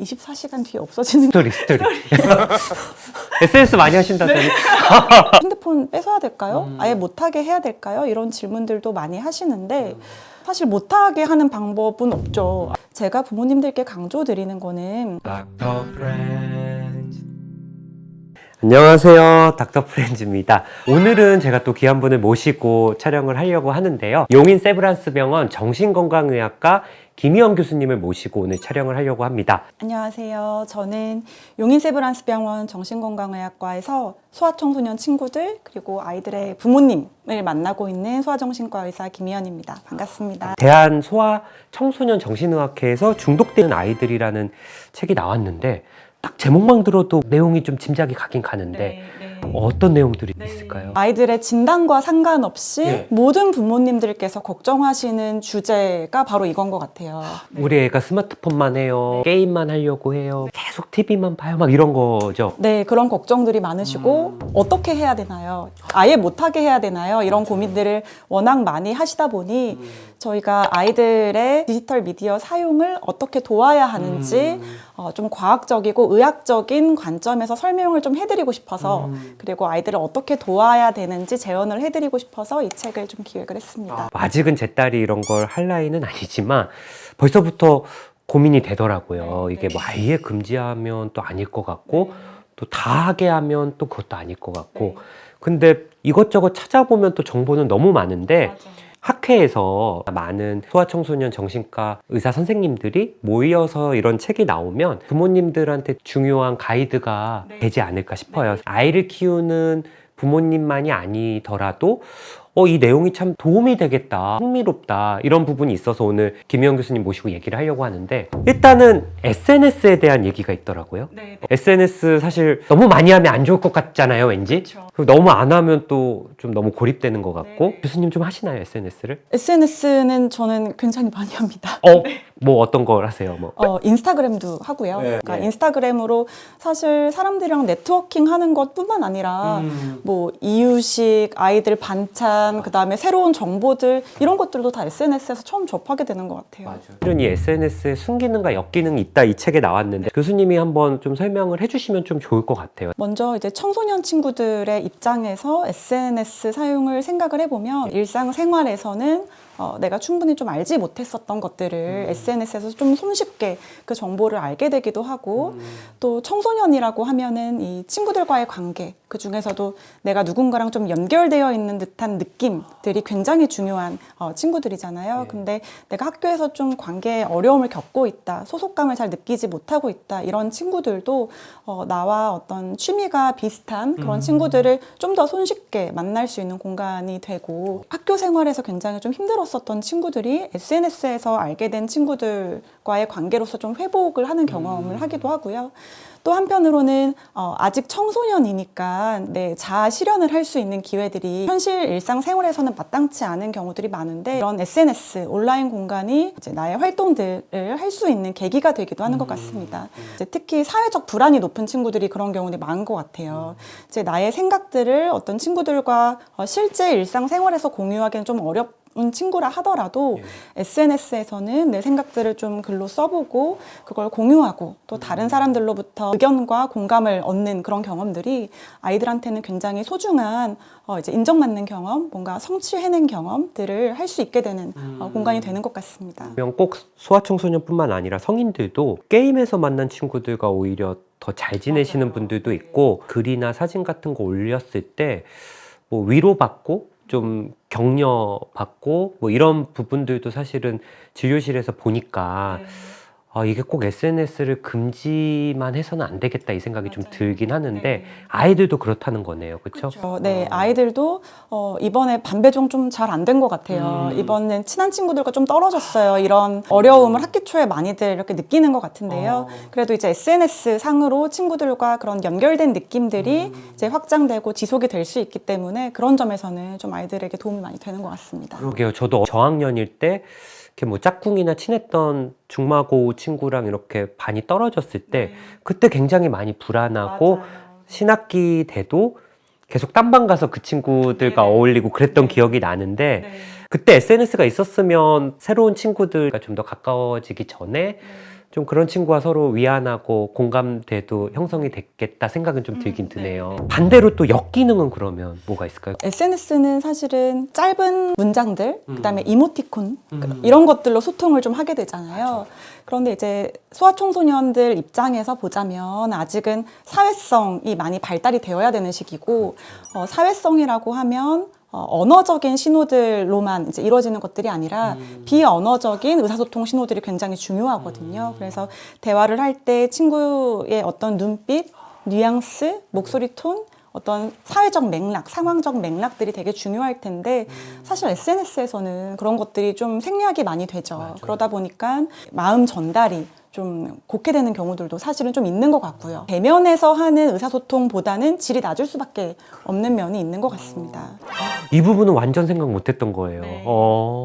24시간 뒤에 없어지는 스토리. SNS 많이 하신다더니. 핸드폰 뺏어야 될까요? 아예 못하게 해야 될까요? 이런 질문들도 많이 하시는데 사실 못하게 하는 방법은 없죠. 제가 부모님들께 강조드리는 거는 안녕하세요, 닥터 프렌즈입니다. 오늘은 제가 또 귀한 분을 모시고 촬영을 하려고 하는데요. 용인 세브란스 병원 정신건강의학과 김희영 교수님을 모시고 오늘 촬영을 하려고 합니다. 안녕하세요. 저는 용인 세브란스 병원 정신건강의학과에서 소아청소년 친구들 그리고 아이들의 부모님을 만나고 있는 소아정신과 의사 김희연입니다. 반갑습니다. 대한 소아청소년 정신의학회에서 중독되는 아이들이라는 책이 나왔는데 딱 제목만 들어도 내용이 좀 짐작이 가긴 가는데 어떤 내용들이 있을까요? 아이들의 진단과 상관없이 모든 부모님들께서 걱정하시는 주제가 바로 이건 것 같아요. 우리 애가 스마트폰만 해요, 게임만 하려고 해요, 계속 TV만 봐요, 막 이런 거죠. 네, 그런 걱정들이 많으시고 어떻게 해야 되나요? 아예 못하게 해야 되나요? 이런 고민들을 워낙 많이 하시다 보니 저희가 아이들의 디지털 미디어 사용을 어떻게 도와야 하는지 좀 과학적이고 의학적인 관점에서 설명을 좀 해드리고 싶어서 그리고 아이들을 어떻게 도와야 되는지 재현을 해드리고 싶어서 이 책을 좀 기획을 했습니다. 아직은 제 딸이 이런 걸 할 나이는 아니지만 벌써부터 고민이 되더라고요. 이게 뭐 아예 금지하면 또 아닐 것 같고 또 다 하게 하면 또 그것도 아닐 것 같고 근데 이것저것 찾아보면 또 정보는 너무 많은데 학회에서 많은 소아청소년 정신과 의사 선생님들이 모여서 이런 책이 나오면 부모님들한테 중요한 가이드가 되지 않을까 싶어요. 아이를 키우는 부모님만이 아니더라도 이 내용이 참 도움이 되겠다, 흥미롭다 이런 부분이 있어서 오늘 김희영 교수님 모시고 얘기를 하려고 하는데 일단은 SNS에 대한 얘기가 있더라고요. SNS 사실 너무 많이 하면 안 좋을 것 같잖아요, 왠지. 그리고 너무 안 하면 또 좀 너무 고립되는 것 같고. 교수님 좀 하시나요, SNS를? SNS는 저는 굉장히 많이 합니다. 뭐 어떤 걸 하세요? 뭐. 인스타그램도 하고요. 그러니까 인스타그램으로 사실 사람들이랑 네트워킹 하는 것뿐만 아니라 뭐 이유식, 아이들 반찬, 그 다음에 새로운 정보들 이런 것들도 다 SNS에서 처음 접하게 되는 것 같아요. 실은 이 SNS에 순기능과 역기능이 있다 이 책에 나왔는데 교수님이 한번 좀 설명을 해주시면 좀 좋을 것 같아요. 먼저 이제 청소년 친구들의 입장에서 SNS 사용을 생각을 해보면 일상생활에서는 내가 충분히 좀 알지 못했었던 것들을 SNS에서 좀 손쉽게 그 정보를 알게 되기도 하고 또 청소년이라고 하면은 이 친구들과의 관계 그 중에서도 내가 누군가랑 좀 연결되어 있는 듯한 느낌들이 굉장히 중요한 친구들이잖아요. 근데 내가 학교에서 좀 관계에 어려움을 겪고 있다, 소속감을 잘 느끼지 못하고 있다 이런 친구들도 나와 어떤 취미가 비슷한 그런 친구들을 좀 더 손쉽게 만날 수 있는 공간이 되고 학교 생활에서 굉장히 좀 힘들었었던 친구들이 SNS에서 알게 된 친구들과의 관계로서 좀 회복을 하는 경험을 하기도 하고요. 또 한편으로는 아직 청소년이니까 자아 실현을 할 수 있는 기회들이 현실 일상생활에서는 마땅치 않은 경우들이 많은데 이런 SNS, 온라인 공간이 이제 나의 활동들을 할 수 있는 계기가 되기도 하는 것 같습니다. 이제 특히 사회적 불안이 높은 친구들이 그런 경우들이 많은 것 같아요. 이제 나의 생각들을 어떤 친구들과 실제 일상생활에서 공유하기는 좀 친구라 하더라도 SNS에서는 내 생각들을 좀 글로 써보고 그걸 공유하고 또 다른 사람들로부터 의견과 공감을 얻는 그런 경험들이 아이들한테는 굉장히 소중한 이제 인정받는 경험, 뭔가 성취해낸 경험들을 할 수 있게 되는 공간이 되는 것 같습니다. 꼭 소아청소년뿐만 아니라 성인들도 게임에서 만난 친구들과 오히려 더 잘 지내시는 분들도 있고 글이나 사진 같은 거 올렸을 때 뭐 위로받고 좀 격려받고 뭐 이런 부분들도 사실은 진료실에서 보니까 이게 꼭 SNS를 금지만 해서는 안 되겠다 이 생각이 좀 들긴 하는데 아이들도 그렇다는 거네요, 그렇죠? 네, 아이들도 이번에 반배종 좀 잘 안 된 것 같아요. 이번엔 친한 친구들과 좀 떨어졌어요. 이런 어려움을 학기 초에 많이들 이렇게 느끼는 것 같은데요. 그래도 이제 SNS 상으로 친구들과 그런 연결된 느낌들이 이제 확장되고 지속이 될 수 있기 때문에 그런 점에서는 좀 아이들에게 도움이 많이 되는 것 같습니다. 그러게요. 저도 저학년일 때 이렇게 뭐 짝꿍이나 친했던 중마고 친구랑 이렇게 반이 떨어졌을 때 그때 굉장히 많이 불안하고 신학기 돼도 계속 딴방 가서 그 친구들과 어울리고 그랬던 기억이 나는데 그때 SNS가 있었으면 새로운 친구들과 좀 더 가까워지기 전에 좀 그런 친구와 서로 위안하고 공감대도 형성이 됐겠다 생각은 좀 들긴 드네요. 반대로 또 역기능은 그러면 뭐가 있을까요? SNS는 사실은 짧은 문장들, 그다음에 이모티콘 이런 것들로 소통을 좀 하게 되잖아요. 그런데 이제 소아청소년들 입장에서 보자면 아직은 사회성이 많이 발달이 되어야 되는 시기고 사회성이라고 하면 언어적인 신호들로만 이제 이루어지는 것들이 아니라 비언어적인 의사소통 신호들이 굉장히 중요하거든요. 그래서 대화를 할 때 친구의 어떤 눈빛, 뉘앙스, 목소리 톤, 어떤 사회적 맥락, 상황적 맥락들이 되게 중요할 텐데 사실 SNS에서는 그런 것들이 좀 생략이 많이 되죠. 맞아요. 그러다 보니까 마음 전달이 좀 곡해 되는 경우들도 사실은 좀 있는 것 같고요. 대면에서 하는 의사소통보다는 질이 낮을 수밖에 없는 면이 있는 것 같습니다. 이 부분은 완전 생각 못했던 거예요. 네.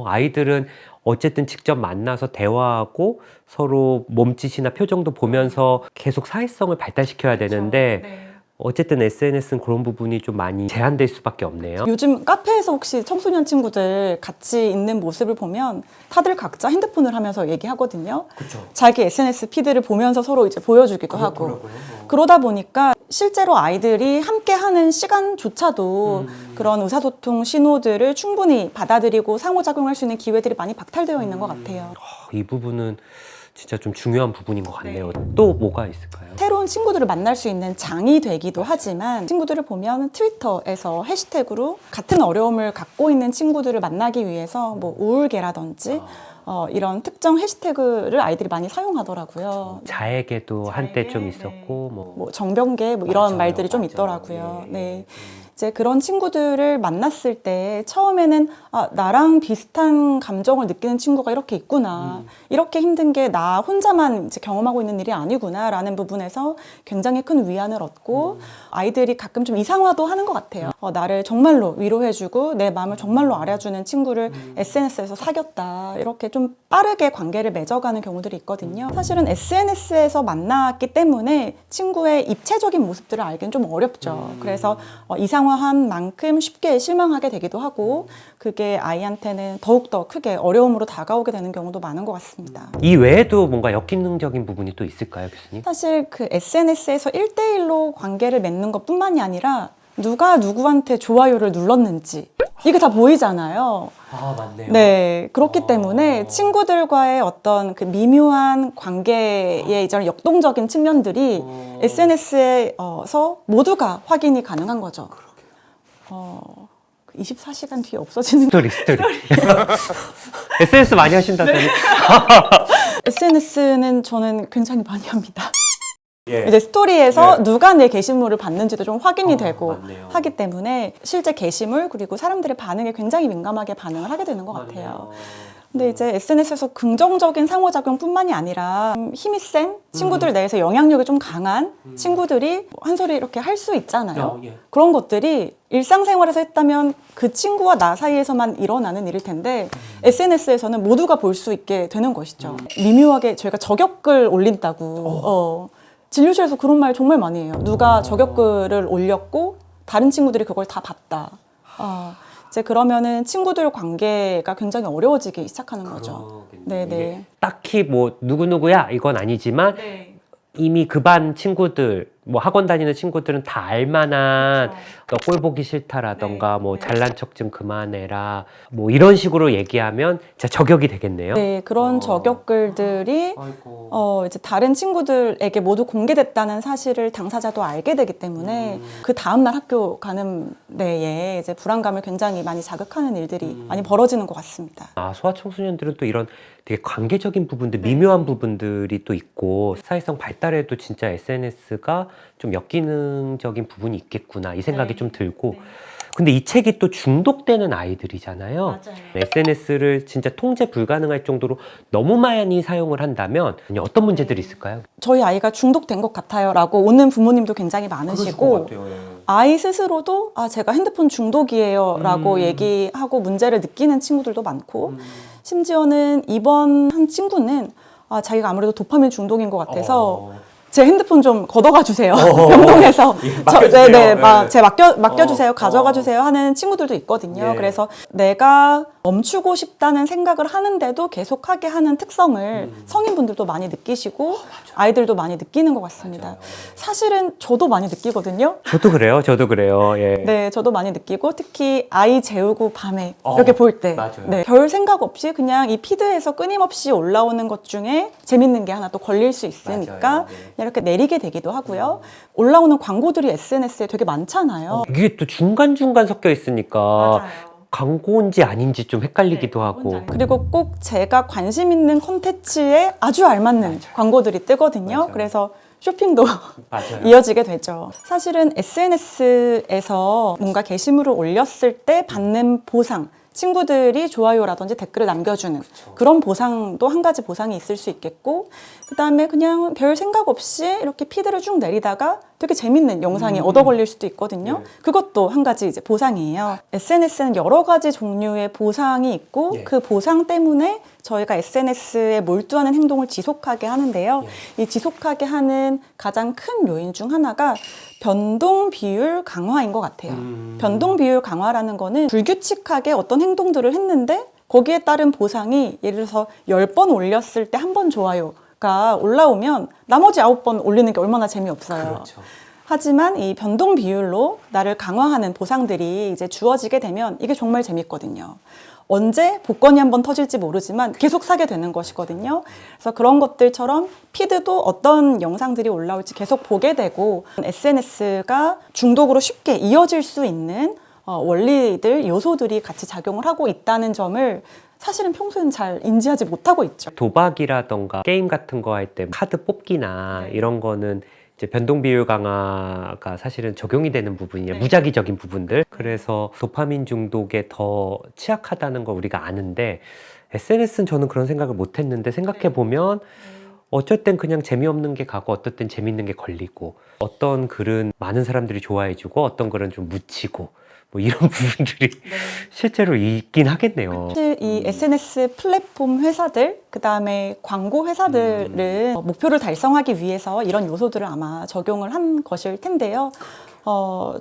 아이들은 어쨌든 직접 만나서 대화하고 서로 몸짓이나 표정도 보면서 계속 사회성을 발달시켜야 되는데 어쨌든 SNS는 그런 부분이 좀 많이 제한될 수밖에 없네요. 요즘 카페에서 혹시 청소년 친구들 같이 있는 모습을 보면 다들 각자 핸드폰을 하면서 얘기하거든요. 그렇죠. 자기 SNS 피드를 보면서 서로 이제 보여주기도 하고. 그러다 보니까 실제로 아이들이 함께 하는 시간조차도 그런 의사소통 신호들을 충분히 받아들이고 상호작용할 수 있는 기회들이 많이 박탈되어 있는 것 같아요. 이 부분은 진짜 좀 중요한 부분인 것 같네요. 또 뭐가 있을까요? 새로운 친구들을 만날 수 있는 장이 되기도 하지만 친구들을 보면 트위터에서 해시태그로 같은 어려움을 갖고 있는 친구들을 만나기 위해서 뭐 우울계라든지 이런 특정 해시태그를 아이들이 많이 사용하더라고요. 자에게도 한때 좀 있었고 뭐 정병계 뭐 이런 맞아요, 말들이 좀 맞아요. 있더라고요. 예. 네. 이제 그런 친구들을 만났을 때 처음에는 나랑 비슷한 감정을 느끼는 친구가 이렇게 있구나. 이렇게 힘든 게 나 혼자만 이제 경험하고 있는 일이 아니구나라는 부분에서 굉장히 큰 위안을 얻고 아이들이 가끔 좀 이상화도 하는 것 같아요. 나를 정말로 위로해주고 내 마음을 정말로 알아주는 친구를 SNS에서 사귀었다. 이렇게 좀 빠르게 관계를 맺어가는 경우들이 있거든요. 사실은 SNS에서 만났기 때문에 친구의 입체적인 모습들을 알기는 좀 어렵죠. 그래서 이상화한 만큼 쉽게 실망하게 되기도 하고 그게 아이한테는 더욱더 크게 어려움으로 다가오게 되는 경우도 많은 것 같습니다. 이 외에도 뭔가 역기능적인 부분이 또 있을까요, 교수님? 사실 그 SNS에서 1대1로 관계를 맺는 것 뿐만이 아니라 누가 누구한테 좋아요를 눌렀는지 이게 다 보이잖아요. 맞네요. 네, 그렇기 때문에 친구들과의 어떤 그 미묘한 관계의 이런 역동적인 측면들이 SNS에서 모두가 확인이 가능한 거죠. 24시간 뒤에 없어지는 스토리. SNS 많이 하신다더니. SNS는 저는 굉장히 많이 합니다. 예. 이제 스토리에서 누가 내 게시물을 봤는지도 좀 확인이 되고 맞네요. 하기 때문에 실제 게시물 그리고 사람들의 반응에 굉장히 민감하게 반응을 하게 되는 것 같아요. 근데 이제 SNS에서 긍정적인 상호작용뿐만이 아니라 힘이 센 친구들 내에서 영향력이 좀 강한 친구들이 한 소리 이렇게 할 수 있잖아요. 예. 그런 것들이 일상생활에서 했다면 그 친구와 나 사이에서만 일어나는 일일 텐데 SNS에서는 모두가 볼 수 있게 되는 것이죠. 미묘하게 저희가 저격글 올린다고 진료실에서 그런 말 정말 많이 해요. 누가 저격글을 올렸고 다른 친구들이 그걸 다 봤다. 이제 그러면은 친구들 관계가 굉장히 어려워지기 시작하는 거죠. 네네. 딱히 뭐 누구누구야 이건 아니지만 이미 그 반 친구들 뭐 학원 다니는 친구들은 다 알만한 너 꼴 보기 싫다라던가 뭐 잘난 척 좀 그만해라 뭐 이런 식으로 얘기하면 진짜 저격이 되겠네요. 네, 그런 저격글들이 이제 다른 친구들에게 모두 공개됐다는 사실을 당사자도 알게 되기 때문에 그 다음날 학교 가는 데에 이제 불안감을 굉장히 많이 자극하는 일들이 많이 벌어지는 것 같습니다. 소아청소년들은 또 이런 되게 관계적인 부분들, 미묘한 부분들이 또 있고 사회성 발달에도 진짜 SNS가 좀 역기능적인 부분이 있겠구나 이 생각이 좀 들고 근데 이 책이 또 중독되는 아이들이잖아요. 맞아요. SNS를 진짜 통제 불가능할 정도로 너무 많이 사용을 한다면 어떤 문제들이 있을까요? 저희 아이가 중독된 것 같아요 라고 오는 부모님도 굉장히 많으시고 아이 스스로도 제가 핸드폰 중독이에요 라고 얘기하고 문제를 느끼는 친구들도 많고 심지어는 이번 한 친구는 자기가 아무래도 도파민 중독인 것 같아서 제 핸드폰 좀 걷어가 주세요. 병동에서 맡겨주세요. 네네, 네. 제 맡겨주세요. 가져가 주세요 하는 친구들도 있거든요. 예. 그래서 내가 멈추고 싶다는 생각을 하는데도 계속하게 하는 특성을 성인분들도 많이 느끼시고 아이들도 많이 느끼는 것 같습니다. 맞아요. 사실은 저도 많이 느끼거든요. 저도 그래요. 예. 네, 저도 많이 느끼고 특히 아이 재우고 밤에 이렇게 볼 때, 맞아요. 네, 별 생각 없이 그냥 이 피드에서 끊임없이 올라오는 것 중에 재밌는 게 하나 또 걸릴 수 있으니까 맞아요. 네. 그냥 이렇게 내리게 되기도 하고요. 올라오는 광고들이 SNS에 되게 많잖아요. 이게 또 중간중간 섞여 있으니까 광고인지 아닌지 좀 헷갈리기도 하고. 그리고 꼭 제가 관심 있는 콘텐츠에 아주 알맞는 광고들이 뜨거든요. 맞아요. 그래서 쇼핑도 맞아요. 이어지게 되죠. 사실은 SNS에서 뭔가 게시물을 올렸을 때 받는 보상, 친구들이 좋아요라든지 댓글을 남겨주는 그런 보상도 한 가지 보상이 있을 수 있겠고, 그 다음에 그냥 별 생각 없이 이렇게 피드를 쭉 내리다가 되게 재밌는 영상이 얻어 걸릴 수도 있거든요. 네. 그것도 한 가지 이제 보상이에요. SNS는 여러 가지 종류의 보상이 있고 네. 그 보상 때문에 저희가 SNS에 몰두하는 행동을 지속하게 하는데요. 이 지속하게 하는 가장 큰 요인 중 하나가 변동 비율 강화인 것 같아요. 변동 비율 강화라는 거는 불규칙하게 어떤 행동들을 했는데 거기에 따른 보상이 예를 들어서 10번 올렸을 때 한 번 좋아요가 올라오면 나머지 9번 올리는 게 얼마나 재미없어요. 그렇죠. 하지만 이 변동 비율로 나를 강화하는 보상들이 이제 주어지게 되면 이게 정말 재밌거든요. 언제 복권이 한번 터질지 모르지만 계속 사게 되는 것이거든요. 그래서 그런 것들처럼 피드도 어떤 영상들이 올라올지 계속 보게 되고 SNS가 중독으로 쉽게 이어질 수 있는 원리들, 요소들이 같이 작용을 하고 있다는 점을 사실은 평소에는 잘 인지하지 못하고 있죠. 도박이라던가 게임 같은 거 할 때 카드 뽑기나 이런 거는 이제 변동 비율 강화가 사실은 적용이 되는 부분이에요. 무작위적인 부분들. 그래서 도파민 중독에 더 취약하다는 걸 우리가 아는데 SNS는 저는 그런 생각을 못 했는데 생각해 보면 어쩔 땐 그냥 재미없는 게 가고 어떨 땐 재밌는 게 걸리고 어떤 글은 많은 사람들이 좋아해 주고 어떤 글은 좀 묻히고 뭐 이런 부분들이 실제로 있긴 하겠네요. 사실 이 SNS 플랫폼 회사들, 그 다음에 광고 회사들은 목표를 달성하기 위해서 이런 요소들을 아마 적용을 한 것일 텐데요.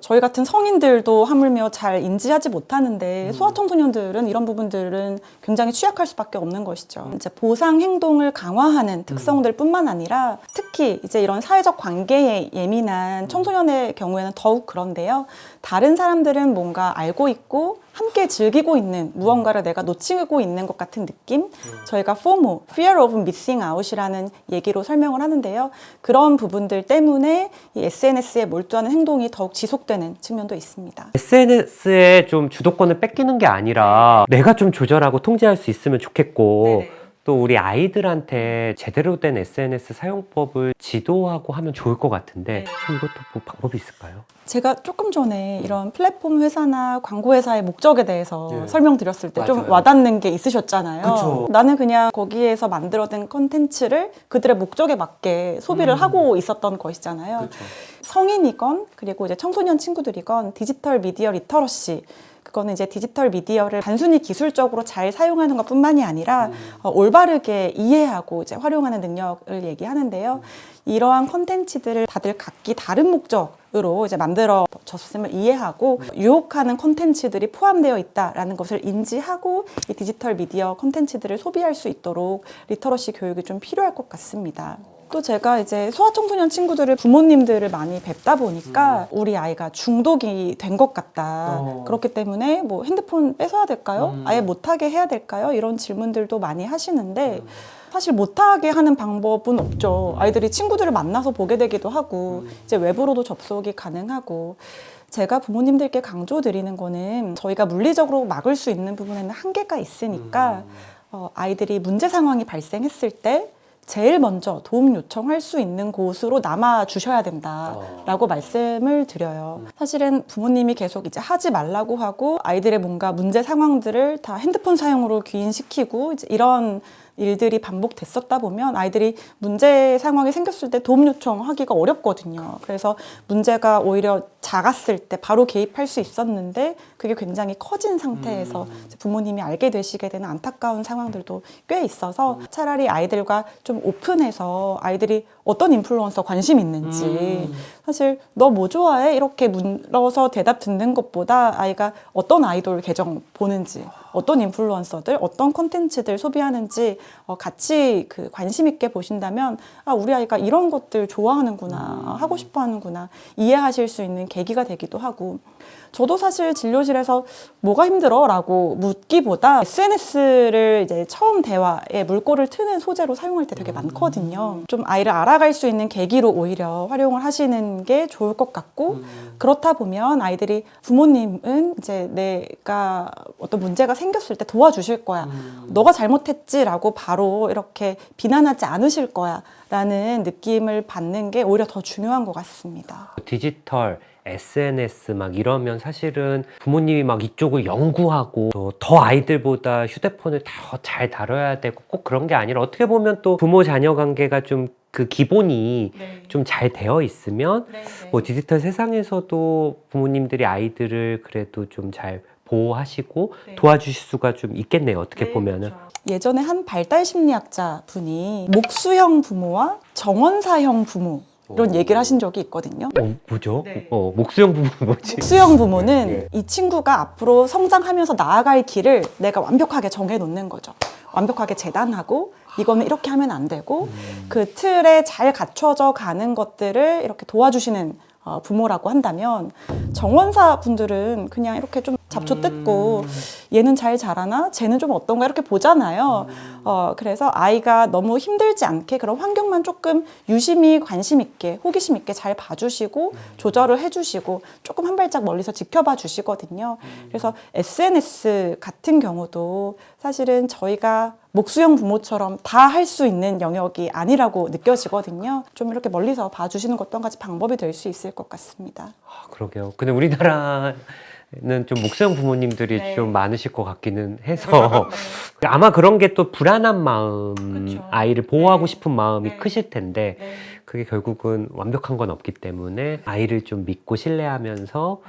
저희 같은 성인들도 하물며 잘 인지하지 못하는데 소아청소년들은 이런 부분들은 굉장히 취약할 수밖에 없는 것이죠. 이제 보상 행동을 강화하는 특성들 뿐만 아니라 특히 이제 이런 사회적 관계에 예민한 청소년의 경우에는 더욱 그런데요. 다른 사람들은 뭔가 알고 있고 함께 즐기고 있는 무언가를 내가 놓치고 있는 것 같은 느낌? 저희가 FOMO, Fear of Missing Out이라는 얘기로 설명을 하는데요. 그런 부분들 때문에 이 SNS에 몰두하는 행동이 더욱 지속되는 측면도 있습니다. SNS에 좀 주도권을 뺏기는 게 아니라 내가 좀 조절하고 통제할 수 있으면 좋겠고 또 우리 아이들한테 제대로 된 SNS 사용법을 지도하고 하면 좋을 것 같은데 좀 이것도 뭐 방법이 있을까요? 제가 조금 전에 이런 플랫폼 회사나 광고 회사의 목적에 대해서 설명드렸을 때 좀 맞아요. 와닿는 게 있으셨잖아요. 그쵸. 나는 그냥 거기에서 만들어낸 컨텐츠를 그들의 목적에 맞게 소비를 하고 있었던 것이잖아요. 성인이건 그리고 이제 청소년 친구들이건 디지털 미디어 리터러시, 그거는 이제 디지털 미디어를 단순히 기술적으로 잘 사용하는 것뿐만이 아니라 올바르게 이해하고 이제 활용하는 능력을 얘기하는데요. 이러한 콘텐츠들을 다들 각기 다른 목적으로 이제 만들어졌음을 이해하고 유혹하는 콘텐츠들이 포함되어 있다라는 것을 인지하고 이 디지털 미디어 콘텐츠들을 소비할 수 있도록 리터러시 교육이 좀 필요할 것 같습니다. 또 제가 이제 소아청소년 친구들을 부모님들을 많이 뵙다 보니까 우리 아이가 중독이 된 것 같다. 그렇기 때문에 뭐 핸드폰 뺏어야 될까요? 아예 못하게 해야 될까요? 이런 질문들도 많이 하시는데 사실 못하게 하는 방법은 없죠. 아이들이 친구들을 만나서 보게 되기도 하고 이제 외부로도 접속이 가능하고 제가 부모님들께 강조드리는 거는 저희가 물리적으로 막을 수 있는 부분에는 한계가 있으니까 아이들이 문제 상황이 발생했을 때 제일 먼저 도움 요청할 수 있는 곳으로 남아 주셔야 된다라고 말씀을 드려요. 사실은 부모님이 계속 이제 하지 말라고 하고 아이들의 뭔가 문제 상황들을 다 핸드폰 사용으로 귀인시키고 이제 이런 일들이 반복됐었다 보면 아이들이 문제 상황이 생겼을 때 도움 요청하기가 어렵거든요. 그래서 문제가 오히려 작았을 때 바로 개입할 수 있었는데 그게 굉장히 커진 상태에서 부모님이 알게 되시게 되는 안타까운 상황들도 꽤 있어서 차라리 아이들과 좀 오픈해서 아이들이 어떤 인플루언서 관심 있는지 사실 너 뭐 좋아해? 이렇게 물어서 대답 듣는 것보다 아이가 어떤 아이돌 계정 보는지 어떤 인플루언서들, 어떤 콘텐츠들 소비하는지 같이 그 관심 있게 보신다면 아, 우리 아이가 이런 것들 좋아하는구나, 하고 싶어 하는구나 이해하실 수 있는 계기가 되기도 하고 저도 사실 진료실에서 뭐가 힘들어? 라고 묻기보다 SNS를 이제 처음 대화에 물꼬를 트는 소재로 사용할 때 되게 많거든요. 좀 아이를 알아갈 수 있는 계기로 오히려 활용을 하시는 게 좋을 것 같고 그렇다 보면 아이들이 부모님은 이제 내가 어떤 문제가 생겼을 때 도와주실 거야. 너가 잘못했지라고 바로 이렇게 비난하지 않으실 거야. 라는 느낌을 받는 게 오히려 더 중요한 것 같습니다. 디지털, SNS 막 이러면 사실은 부모님이 막 이쪽을 연구하고 또 더 아이들보다 휴대폰을 더 잘 다뤄야 되고 꼭 그런 게 아니라 어떻게 보면 또 부모 자녀 관계가 좀 그 기본이 좀 잘 되어 있으면 뭐 디지털 세상에서도 부모님들이 아이들을 그래도 좀 잘 보호하시고 도와주실 수가 좀 있겠네요. 어떻게 보면은. 예전에 한 발달 심리학자 분이 목수형 부모와 정원사형 부모 이런 얘기를 하신 적이 있거든요. 뭐죠? 목수형 부모 뭐지? 목수형 부모는 이 친구가 앞으로 성장하면서 나아갈 길을 내가 완벽하게 정해놓는 거죠. 완벽하게 재단하고 이거는 이렇게 하면 안 되고 그 틀에 잘 갖춰져 가는 것들을 이렇게 도와주시는 부모라고 한다면 정원사 분들은 그냥 이렇게 좀 잡초 뜯고 얘는 잘 자라나? 쟤는 좀 어떤가? 이렇게 보잖아요. 그래서 아이가 너무 힘들지 않게 그런 환경만 조금 유심히 관심 있게 호기심 있게 잘 봐주시고 조절을 해주시고 조금 한 발짝 멀리서 지켜봐 주시거든요. 그래서 SNS 같은 경우도 사실은 저희가 목수형 부모처럼 다 할 수 있는 영역이 아니라고 느껴지거든요. 좀 이렇게 멀리서 봐주시는 것도 한 가지 방법이 될 수 있을 것 같습니다. 그러게요. 근데 우리나라는 좀 목수형 부모님들이 좀 많으실 것 같기는 해서 아마 그런 게 또 불안한 마음, 그쵸. 아이를 보호하고 싶은 마음이 크실 텐데 그게 결국은 완벽한 건 없기 때문에 아이를 좀 믿고 신뢰하면서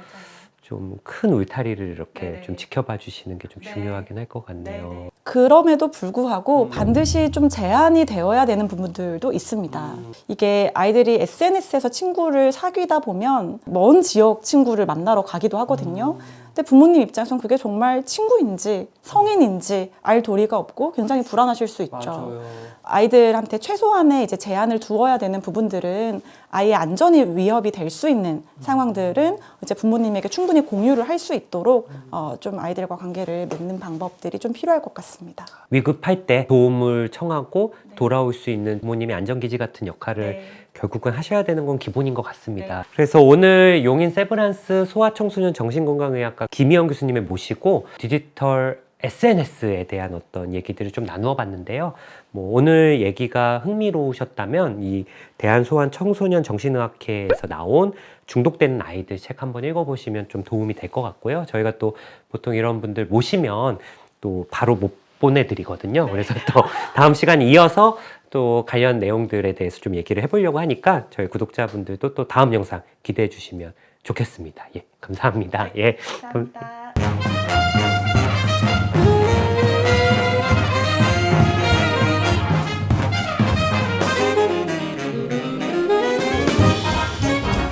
좀 큰 울타리를 이렇게 좀 지켜봐 주시는 게 좀 중요하긴 할 것 같네요. 그럼에도 불구하고 반드시 좀 제한이 되어야 되는 부분들도 있습니다. 이게 아이들이 SNS에서 친구를 사귀다 보면 먼 지역 친구를 만나러 가기도 하거든요. 근데 부모님 입장에서는 그게 정말 친구인지 성인인지 알 도리가 없고 굉장히 불안하실 수 있죠. 아이들한테 최소한의 이제 제한을 두어야 되는 부분들은 아이의 안전이 위협이 될 수 있는 상황들은 이제 부모님에게 충분히 공유를 할 수 있도록 좀 아이들과 관계를 맺는 방법들이 좀 필요할 것 같습니다. 위급할 때 도움을 청하고 돌아올 수 있는 부모님의 안전기지 같은 역할을 결국은 하셔야 되는 건 기본인 것 같습니다. 그래서 오늘 용인 세브란스 소아청소년 정신건강의학과 김희영 교수님을 모시고 디지털 SNS에 대한 어떤 얘기들을 좀 나누어 봤는데요. 뭐 오늘 얘기가 흥미로우셨다면 이 대한소아청소년 정신의학회에서 나온 중독되는 아이들 책 한번 읽어보시면 좀 도움이 될 것 같고요. 저희가 또 보통 이런 분들 모시면 또 바로 못 보내드리거든요. 그래서 또 다음 시간 이어서 또 관련 내용들에 대해서 좀 얘기를 해보려고 하니까 저희 구독자분들도 또 다음 영상 기대해 주시면 좋겠습니다. 예, 감사합니다. 예. 감사합니다.